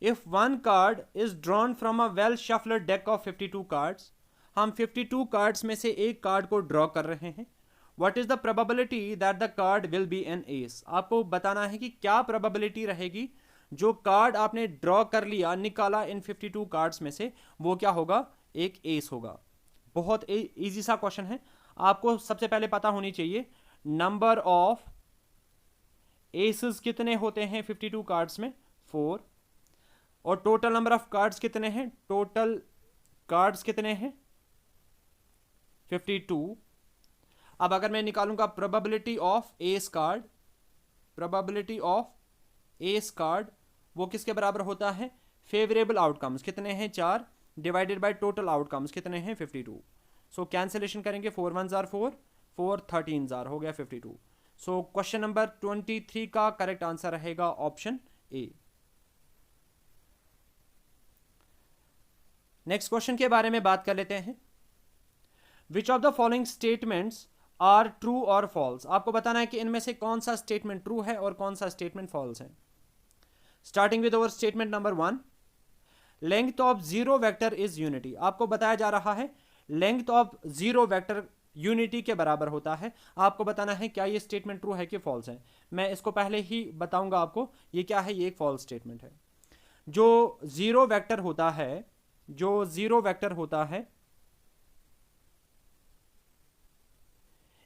Speaker 1: If one card is drawn from a well shuffled deck of 52 cards, हम 52 कार्ड्स में से एक कार्ड को ड्रॉ कर रहे हैं। What is the probability that the card will be an ace? आपको बताना है कि क्या प्रोबेबिलिटी रहेगी जो कार्ड आपने ड्रॉ कर लिया, निकाला इन 52 कार्ड्स में से, वो क्या होगा? एक एस होगा। बहुत इजी सा क्वेश्चन है। आपको सबसे पहले पता होनी चाहिए नंबर ऑफ एसेस कितने होते हैं 52 कार्ड्स में, 4। और टोटल नंबर ऑफ कार्ड्स कितने हैं? टोटल कार्ड्स कितने हैं? 52। अब अगर मैं निकालूंगा probability of S card, probability of S card वो किसके बराबर होता है? फेवरेबल आउटकम्स कितने हैं? 4 डिवाइडेड बाय टोटल आउटकम्स कितने हैं? 52। सो कैंसिलेशन करेंगे, 4 1 जार 4, 4 13 जार, हो गया 52। सो क्वेश्चन नंबर 23 का करेक्ट आंसर रहेगा ऑप्शन ए। नेक्स्ट क्वेश्चन के बारे में बात कर लेते हैं। Which of the following statements are true और फॉल्स? आपको बताना है कि इनमें से कौन सा स्टेटमेंट ट्रू है और कौन सा स्टेटमेंट फॉल्स है। Starting with our statement number 1, length of zero vector is unity. आपको बताया जा रहा है length of zero vector unity के बराबर होता है। आपको बताना है क्या ये स्टेटमेंट ट्रू है कि फॉल्स है। मैं इसको पहले ही बताऊंगा आपको ये क्या है। ये एक फॉल्स स्टेटमेंट है। जो जीरो वेक्टर होता है, जो जीरो वेक्टर होता है,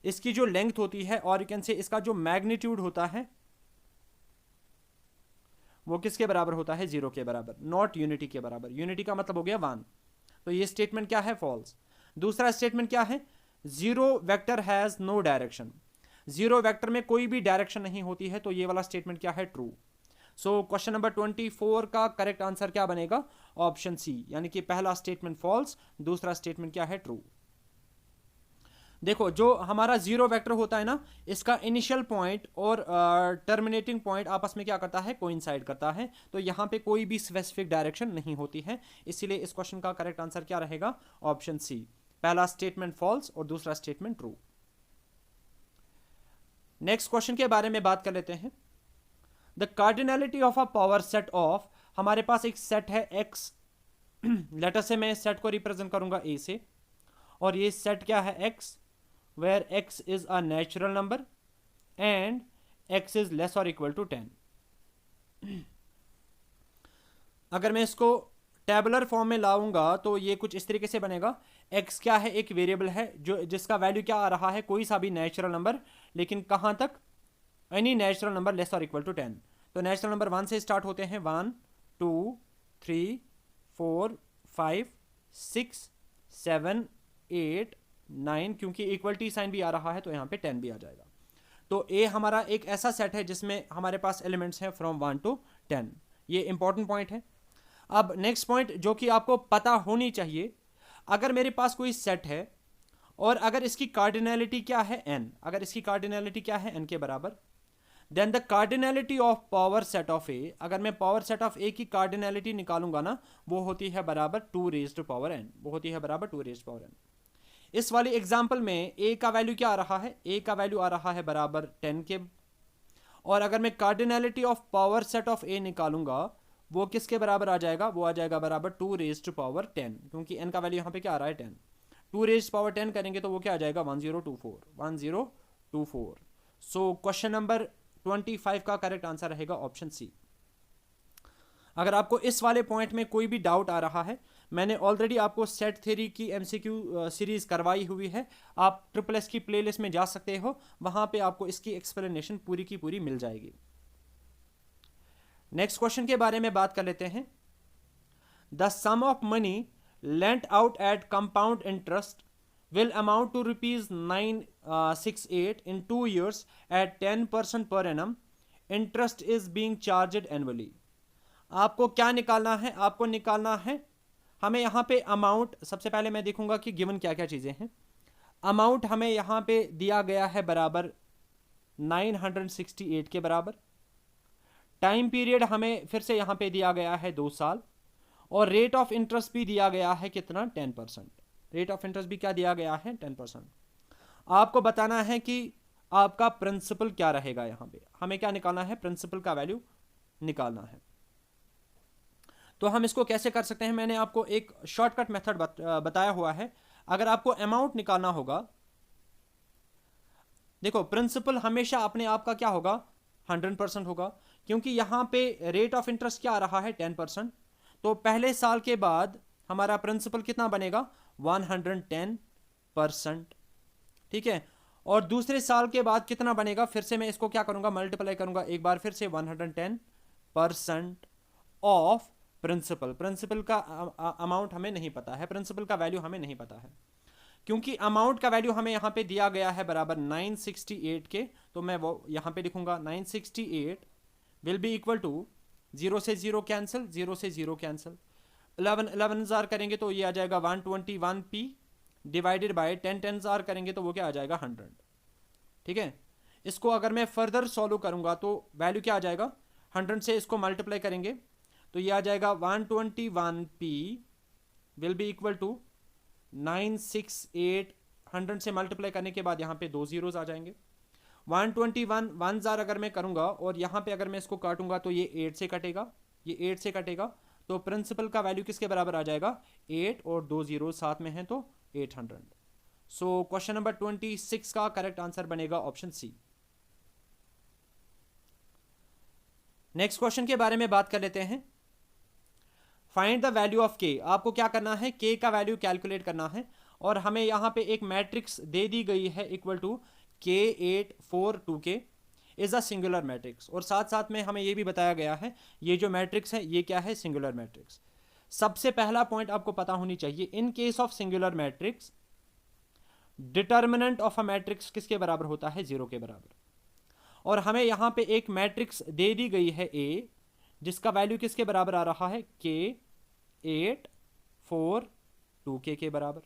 Speaker 1: इसकी जो लेंथ होती है और यू कैन से इसका जो मैग्नीट्यूड होता है वो किसके बराबर होता है? जीरो के बराबर, नॉट यूनिटी के बराबर। यूनिटी का मतलब हो गया 1। तो ये स्टेटमेंट क्या है? फॉल्स। दूसरा स्टेटमेंट क्या है? Zero vector has no direction. Zero vector में कोई भी डायरेक्शन नहीं होती है, तो ये वाला स्टेटमेंट क्या है? ट्रू। सो क्वेश्चन नंबर 24 का करेक्ट आंसर क्या बनेगा? ऑप्शन सी, यानी कि पहला स्टेटमेंट फॉल्स, दूसरा स्टेटमेंट क्या है? ट्रू। देखो जो हमारा जीरो वेक्टर होता है ना, इसका इनिशियल पॉइंट और टर्मिनेटिंग पॉइंट आपस में क्या करता है? कोइंसाइड करता है। तो यहां पे कोई भी स्पेसिफिक डायरेक्शन नहीं होती है, इसीलिए इस क्वेश्चन का करेक्ट आंसर क्या रहेगा? ऑप्शन सी, पहला स्टेटमेंट फॉल्स और दूसरा स्टेटमेंट ट्रू। नेक्स्ट क्वेश्चन के बारे में बात कर लेते हैं। The cardinality of a power set of, हमारे पास एक सेट है एक्स, लेटर से मैं सेट को रिप्रेजेंट करूंगा ए से, और ये सेट क्या है? X, where x is a natural number and x is less or equal to 10। अगर मैं इसको टेबुलर फॉर्म में लाऊंगा तो ये कुछ इस तरीके से बनेगा। x क्या है? एक वेरिएबल है जो जिसका वैल्यू क्या आ रहा है? कोई सा भी नेचुरल नंबर, लेकिन कहां तक? एनी नेचुरल नंबर लेस और इक्वल टू 10। तो नेचुरल नंबर 1 से स्टार्ट होते हैं, 1 2 3 4 5 6 7 8 9, क्योंकि इक्वलिटी साइन भी आ रहा है तो यहाँ पे 10 भी आ जाएगा। तो ए हमारा एक ऐसा सेट है जिसमें हमारे पास एलिमेंट्स हैं फ्रॉम 1 to 10। ये इंपॉर्टेंट पॉइंट है। अब नेक्स्ट पॉइंट जो कि आपको पता होनी चाहिए, अगर मेरे पास कोई सेट है और अगर इसकी कार्डिनलिटी क्या है? n। अगर इसकी कार्डिनलिटी क्या है? n के बराबर, then the cardinality of power set of A, अगर मैं पावर सेट ऑफ ए की कार्डिनलिटी निकालूंगा ना, वो होती है बराबर 2 raised to power n, वो होती है बराबर 2 raised to power n। इस वाली एग्जाम्पल में a का वैल्यू क्या आ रहा है? a का वैल्यू आ रहा है बराबर 10 के। और अगर मैं cardinality of power set of a निकालूंगा, वो किसके बराबर आ जाएगा? वो आ जाएगा बराबर 2 raised to power 10, क्योंकि n का वैल्यू यहाँ पे क्या आ रहा है? 10। 2 raised to power 10 करेंगे तो वो क्या आ जाएगा? 1024, 1024। सो क्वेश्चन नंबर 25 का करेक्ट आंसर रहेगा ऑप्शन सी। अगर आपको इस वाले पॉइंट में कोई भी डाउट आ रहा है, मैंने ऑलरेडी आपको सेट थ्योरी की एमसीक्यू सीरीज करवाई हुई है, आप ट्रिपल एस की प्लेलिस्ट में जा सकते हो, वहां पे आपको इसकी एक्सप्लेनेशन पूरी की पूरी मिल जाएगी। नेक्स्ट क्वेश्चन के बारे में बात कर लेते हैं। The sum of money lent out at compound interest will amount to rupees 968 in 2 years at 10% per annum. Interest is being charged annually. आपको क्या निकालना है? आपको निकालना है, हमें यहाँ पे अमाउंट, सबसे पहले मैं देखूंगा कि गिवन क्या क्या चीज़ें हैं। अमाउंट हमें यहाँ पे दिया गया है बराबर 968 के बराबर। टाइम पीरियड हमें फिर से यहाँ पे दिया गया है 2 साल, और रेट ऑफ इंटरेस्ट भी दिया गया है कितना? 10%। रेट ऑफ इंटरेस्ट भी क्या दिया गया है? 10%। आपको बताना है कि आपका प्रिंसिपल क्या रहेगा। यहाँ पे हमें क्या निकालना है, प्रिंसिपल का वैल्यू निकालना है। तो हम इसको कैसे कर सकते हैं, मैंने आपको एक शॉर्टकट मेथड बताया हुआ है। अगर आपको अमाउंट निकालना होगा, देखो प्रिंसिपल हमेशा अपने आप का क्या होगा, 100% होगा, क्योंकि यहां पे रेट ऑफ इंटरेस्ट क्या आ रहा है, 10%। तो पहले साल के बाद हमारा प्रिंसिपल कितना बनेगा, 110%। ठीक है, और दूसरे साल के बाद कितना बनेगा, फिर से मैं इसको क्या करूंगा, मल्टीप्लाई करूंगा एक बार फिर से, 110% ऑफ प्रिंसिपल। प्रिंसिपल का अमाउंट हमें नहीं पता है, प्रिंसिपल का वैल्यू हमें नहीं पता है, क्योंकि अमाउंट का वैल्यू हमें यहाँ पे दिया गया है बराबर 968 के। तो मैं वो यहाँ पे लिखूंगा 968 विल बी इक्वल टू, 0 से 0 कैंसिल, 0 से 0 कैंसिल, 11 करेंगे तो ये आ जाएगा 121p डिवाइडेड बाय 10 करेंगे तो वो क्या आ जाएगा, 100। ठीक है, इसको अगर मैं फर्दर सॉल्व करूंगा तो वैल्यू क्या आ जाएगा, 100 से इसको मल्टीप्लाई करेंगे तो ये आ जाएगा 121p will be equal to 968। 100 से मल्टीप्लाई करने के बाद यहाँ पे 2 जीरोस आ जाएंगे। 121 1000 अगर मैं करूंगा और यहाँ पे अगर मैं इसको काटूंगा तो ये 8 से कटेगा, ये 8 से कटेगा, तो प्रिंसिपल का वैल्यू किसके बराबर आ जाएगा, 8 और 2 जीरो साथ में हैं तो 800। सो क्वेश्चन नंबर 26 का करेक्ट आंसर बनेगा ऑप्शन सी। नेक्स्ट क्वेश्चन के बारे में बात कर लेते हैं। फाइंड द वैल्यू ऑफ के। आपको क्या करना है, के का वैल्यू कैलकुलेट करना है, और हमें यहां पे एक मैट्रिक्स दे दी गई है equal to K842K is a singular matrix, और साथ साथ में हमें यह भी बताया गया है ये जो मैट्रिक्स है ये क्या है, सिंगुलर मैट्रिक्स। सबसे पहला पॉइंट आपको पता होनी चाहिए, in case of singular matrix determinant of a matrix किसके बराबर होता है, 0 के बराबर। और हमें यहां पे एक मैट्रिक्स दे दी गई है A, जिसका वैल्यू किसके बराबर आ रहा है, K842K के बराबर।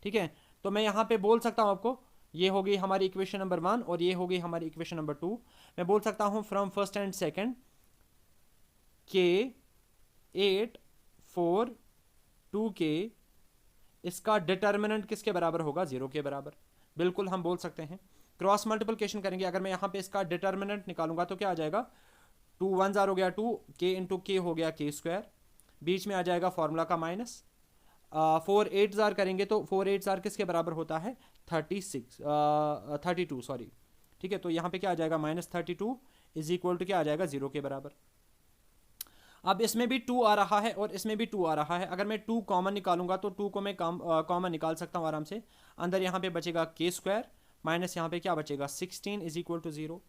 Speaker 1: ठीक है, तो मैं यहां पे बोल सकता हूं आपको, ये हो गई हमारी इक्वेशन नंबर 1 और ये हो गई हमारी इक्वेशन नंबर 2। मैं बोल सकता हूं from first and second K842K इसका डिटर्मिनेंट किसके बराबर होगा, 0 के बराबर। बिल्कुल हम बोल सकते हैं, क्रॉस मल्टीप्लिकेशन करेंगे, अगर मैं यहां पे इसका डिटर्मिनेंट निकालूंगा तो क्या आ जाएगा, 2 1 जार हो गया 2, K इंटू के हो गया K स्क्वायर, बीच में आ जाएगा फॉर्मूला का माइनस, 4 8 जार करेंगे तो 4 8 जार किसके बराबर होता है, 32 सॉरी। ठीक है, तो यहाँ पे क्या आ जाएगा, -32 इज इक्वल टू क्या आ जाएगा, 0 के बराबर। अब इसमें भी 2 आ रहा है और इसमें भी 2 आ रहा है, अगर मैं 2 कॉमन निकालूंगा तो 2 को मैं कॉमन निकाल सकता हूँ आराम से। अंदर यहाँ पे बचेगा K स्क्वायर माइनस यहाँ पे क्या बचेगा, 16 इज इक्वल टू 0।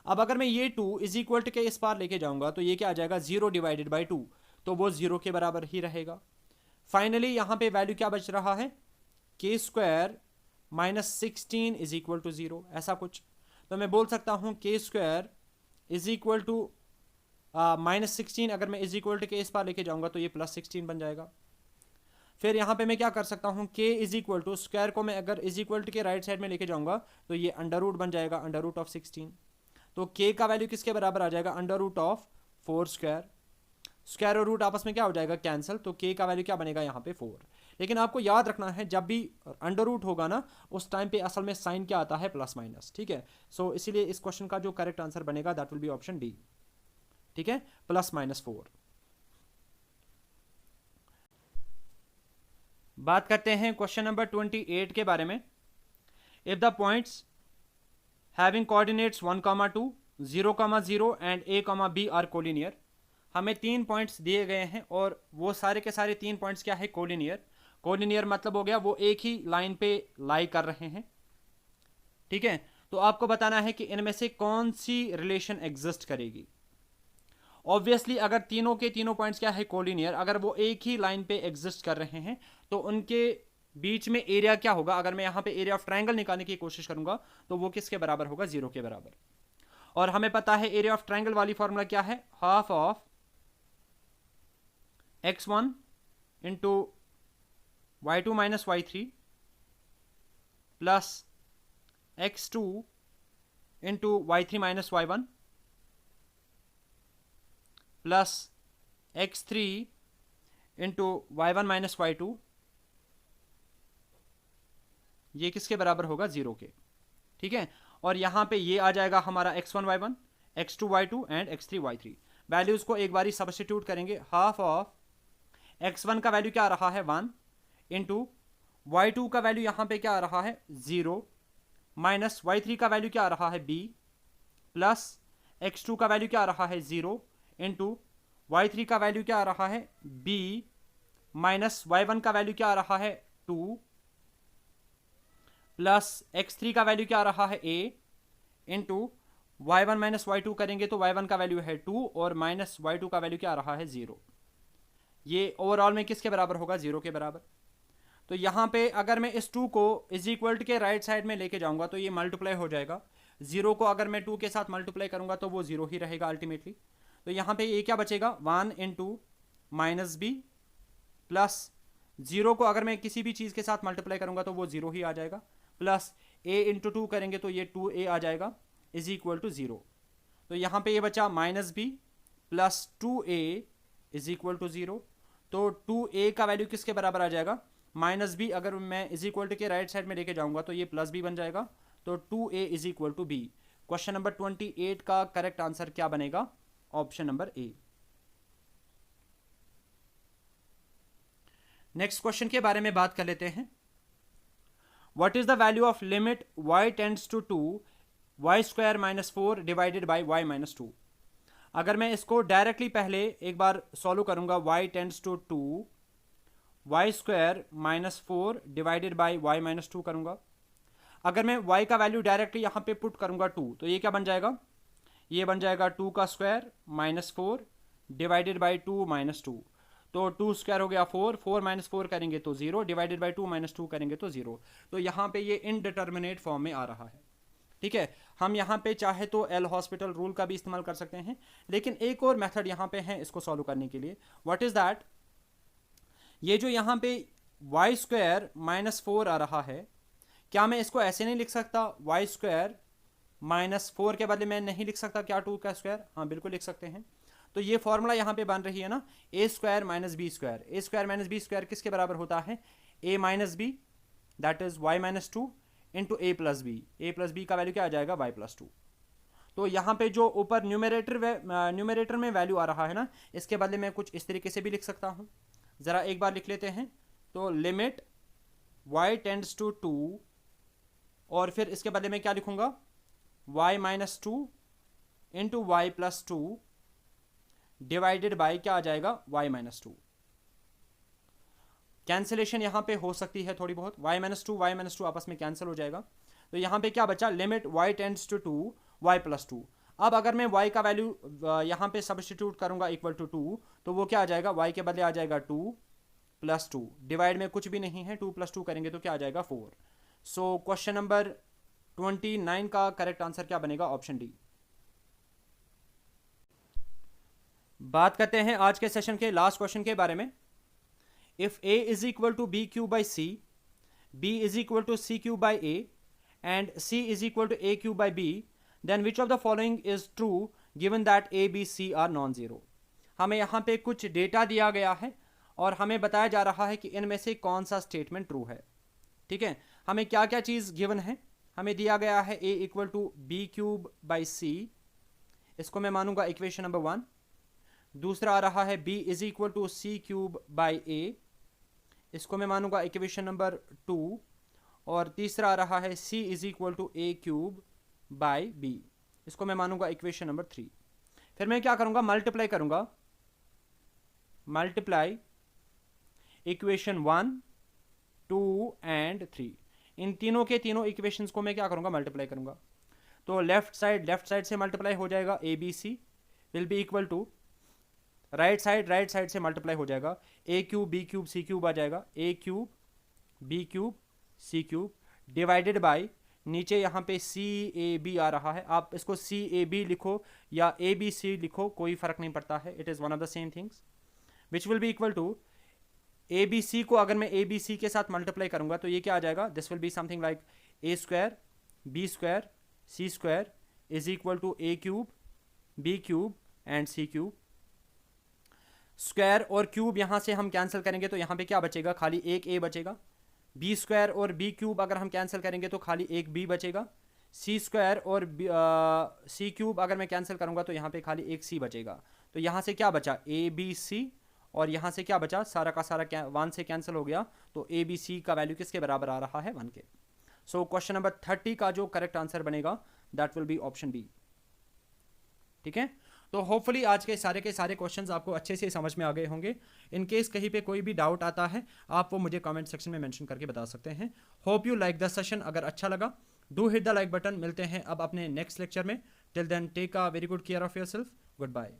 Speaker 1: अब अगर मैं ये 2 इज इक्वल टू के इस पार लेके जाऊंगा तो ये क्या आ जाएगा, 0 डिवाइडेड बाई 2, तो वो 0 के बराबर ही रहेगा। फाइनली यहाँ पे वैल्यू क्या बच रहा है, K square minus 16 is equal to 0, ऐसा कुछ। तो मैं बोल सकता हूँ K square is equal to -16, अगर मैं इज इक्वल टू के इस पार लेके जाऊंगा तो ये +16 बन जाएगा। फिर यहाँ पे मैं क्या कर सकता हूँ, K is equal to square को मैं अगर इज इक्वल टू के राइट साइड में लेके जाऊंगा तो ये अंडर रूट बन जाएगा, अंडर रूट ऑफ 16। तो K का वैल्यू किसके बराबर आ जाएगा, under root of 4 square. Square और रूट आपस में क्या हो जाएगा, कैंसिल, तो K का वैल्यू क्या बनेगा यहाँ पे 4। लेकिन आपको याद रखना है जब भी अंडर रूट होगा ना उस टाइम पे असल में साइन क्या आता है, प्लस माइनस। ठीक है, सो इसीलिए इस क्वेश्चन का जो करेक्ट आंसर बनेगा that will be option D. ठीक है, +-4। बात करते हैं क्वेश्चन नंबर 28 के बारे में। If the points having coordinates 1, 2, 0, 0 and A, B are collinear. हमें 3 पॉइंट्स दिए गए हैं और वो सारे के सारे 3 पॉइंट्स क्या है, कोलिनियर। कोलिनियर मतलब हो गया वो एक ही लाइन पे लाई कर रहे हैं। ठीक है, तो आपको बताना है कि इनमें से कौन सी रिलेशन एग्जिस्ट करेगी। ऑब्वियसली अगर तीनों के तीनों पॉइंट्स क्या है, कोलिनियर, अगर वो एक ही लाइन पे एग्जिस्ट कर रहे हैं तो उनके बीच में एरिया क्या होगा, अगर मैं यहां पे एरिया ऑफ ट्रायंगल निकालने की कोशिश करूंगा तो वो किसके बराबर होगा, 0 के बराबर। और हमें पता है एरिया ऑफ ट्रायंगल वाली फॉर्मूला क्या है, half of x1 into y2 minus y3 plus x2 into y3 minus y1 plus x3 into y1 minus y2, ये किसके बराबर होगा, 0 के। ठीक है, और यहाँ पे ये आ जाएगा हमारा x1 y1, x2 y2 and x3 y3। Values को एक बारी सब्स्टिट्यूट करेंगे। हाफ ऑफ x1 का वैल्यू क्या आ रहा है 1 इंटू y2 का वैल्यू यहाँ पे क्या आ रहा है 0 माइनस y3 का वैल्यू क्या आ रहा है b प्लस x2 का वैल्यू क्या आ रहा है 0 इंटू y3 का वैल्यू क्या आ रहा है b माइनस y1 का वैल्यू क्या आ रहा है 2 प्लस x3 का वैल्यू क्या आ रहा है a into y1 minus y2 करेंगे तो y1 का वैल्यू है 2 और माइनस y2 का वैल्यू क्या आ रहा है 0। ये ओवरऑल में किसके बराबर होगा 0 के बराबर। तो यहाँ पे अगर मैं इस 2 को इज इक्वल के राइट साइड में लेके जाऊंगा तो ये मल्टीप्लाई हो जाएगा। 0 को अगर मैं 2 के साथ मल्टीप्लाई करूंगा तो वो 0 ही रहेगा अल्टीमेटली। तो यहाँ पे ये क्या बचेगा 1 इंटू माइनस बी प्लस 0 को अगर मैं किसी भी चीज़ के साथ मल्टीप्लाई करूंगा तो वो 0 ही आ जाएगा, प्लस a इंटू 2 करेंगे तो ये 2a आ जाएगा इज इक्वल टू 0। तो यहाँ पे ये बचा minus B plus 2a is equal to 0। तो 2a का वैल्यू किसके बराबर आ जाएगा माइनस बी। अगर मैं इज इक्वल टू के राइट साइड में लेके जाऊंगा तो ये प्लस बी बन जाएगा। तो 2a is equal to B. Question number 28 का करेक्ट आंसर क्या बनेगा option number A. Next question के बारे में बात कर लेते हैं। What is the value of limit y tends to 2 y square minus 4 divided by y minus 2। अगर मैं इसको डायरेक्टली पहले एक बार सॉल्व करूंगा y tends to 2 y square minus 4 divided by y minus 2 करूंगा। अगर मैं y का वैल्यू डायरेक्टली यहां पे पुट करूंगा 2 तो ये क्या बन जाएगा, ये बन जाएगा 2 का square minus 4 divided by 2 minus 2। तो 2 स्क्वायर हो गया 4, 4 माइनस 4 करेंगे तो 0 डिवाइडेड बाई 2 माइनस 2 करेंगे तो 0। तो यहाँ पे ये इनडिटर्मिनेट फॉर्म में आ रहा है। ठीक है, हम यहाँ पे चाहे तो एल हॉस्पिटल रूल का भी इस्तेमाल कर सकते हैं, लेकिन एक और मेथड यहाँ पे है इसको सॉल्व करने के लिए। व्हाट इज दैट, ये जो यहाँ पे वाई स्क्वायर माइनस 4 आ रहा है, क्या मैं इसको ऐसे नहीं लिख सकता वाई स्क्वायर माइनस 4 के बदले मैं नहीं लिख सकता क्या 2 का स्क्वायर? हाँ बिल्कुल लिख सकते हैं। तो ये फॉर्मूला यहाँ पे बन रही है ना, a square minus b square. A square minus b square किसके बराबर होता है a minus b that is y minus 2 into a plus b. A plus b का वैल्यू क्या आ जाएगा वाई प्लस 2। तो यहाँ पे जो ऊपर न्यूमरेटर में वैल्यू आ रहा है ना, इसके बदले मैं कुछ इस तरीके से भी लिख सकता हूँ। ज़रा एक बार लिख लेते हैं। तो लिमिट y टेंड्स टू 2 और फिर इसके बदले में क्या लिखूंगा y minus 2 into Y plus 2 divided by क्या आ जाएगा y माइनस 2। कैंसिलेशन यहाँ पे हो सकती है थोड़ी बहुत, y माइनस 2 आपस में कैंसिल हो जाएगा। तो यहाँ पे क्या बचा limit y tends to 2 y plus 2। अब अगर मैं y का वैल्यू यहाँ पे सब्स्टिट्यूट करूंगा इक्वल टू 2 तो वो क्या आ जाएगा y के बदले आ जाएगा 2 प्लस 2 डिवाइड में कुछ भी नहीं है, 2 प्लस 2 करेंगे तो क्या आ जाएगा 4। सो क्वेश्चन नंबर 29 का करेक्ट आंसर क्या बनेगा ऑप्शन डी। बात करते हैं आज के सेशन के लास्ट क्वेश्चन के बारे में। If a is equal to b cube by c, b is equal to c cube by a and c is equal to a cube by b, then which of the following is true given that a b c are non zero. हमें यहाँ पे कुछ data दिया गया है और हमें बताया जा रहा है कि इनमें से कौन सा स्टेटमेंट ट्रू है। ठीक है, हमें क्या क्या चीज़ गिवन है, हमें दिया गया है a equal to b cube by c, इसको मैं मानूंगा इक्वेशन नंबर 1। दूसरा आ रहा है b is equal to c cube by a, इसको मैं मानूंगा इक्वेशन नंबर 2। और तीसरा आ रहा है c is equal to a cube by b, इसको मैं मानूंगा इक्वेशन नंबर 3। फिर मैं क्या करूंगा मल्टीप्लाई करूंगा, मल्टीप्लाई इक्वेशन 1 2 एंड 3। इन तीनों के तीनों इक्वेशंस को मैं क्या करूंगा मल्टीप्लाई करूंगा। तो लेफ्ट साइड से मल्टीप्लाई हो जाएगा a b c will be equal to right side से मल्टीप्लाई हो जाएगा a cube b cube c cube आ जाएगा a cube b cube c cube divided by नीचे यहाँ पे सी ए बी आ रहा है, आप इसको सी ए बी लिखो या ए बी सी लिखो कोई फर्क नहीं पड़ता है, it is one of the same things which will be equal to a b c को अगर मैं ए बी सी के साथ मल्टीप्लाई करूंगा तो ये क्या आ जाएगा, this will be something like a square b square c square is equal to a cube b cube and c cube. Square और क्यूब यहाँ से हम कैंसिल करेंगे तो यहाँ पे क्या बचेगा, खाली एक ए बचेगा। बी स्क्वायर और बी क्यूब अगर हम कैंसिल करेंगे तो खाली एक बी बचेगा। सी स्क्वायर और सी क्यूब अगर मैं कैंसिल करूँगा तो यहाँ पे खाली एक सी बचेगा। तो यहाँ से क्या बचा, ए बी सी, और यहाँ से क्या बचा, सारा का सारा 1 से कैंसिल हो गया, तो ए बी सी का वैल्यू किसके बराबर आ रहा है, 1 के। सो क्वेश्चन नंबर 30 का जो करेक्ट आंसर बनेगा that will be option B. ठीक है, तो होपफुली आज के सारे क्वेश्चंस आपको अच्छे से समझ में आ गए होंगे। इन केस कहीं पे कोई भी डाउट आता है आप वो मुझे कमेंट सेक्शन में मेंशन करके बता सकते हैं। Hope you like the session. अगर अच्छा लगा do hit the like button. मिलते हैं अब अपने नेक्स्ट लेक्चर में। Till then take a very good care of yourself. Good bye.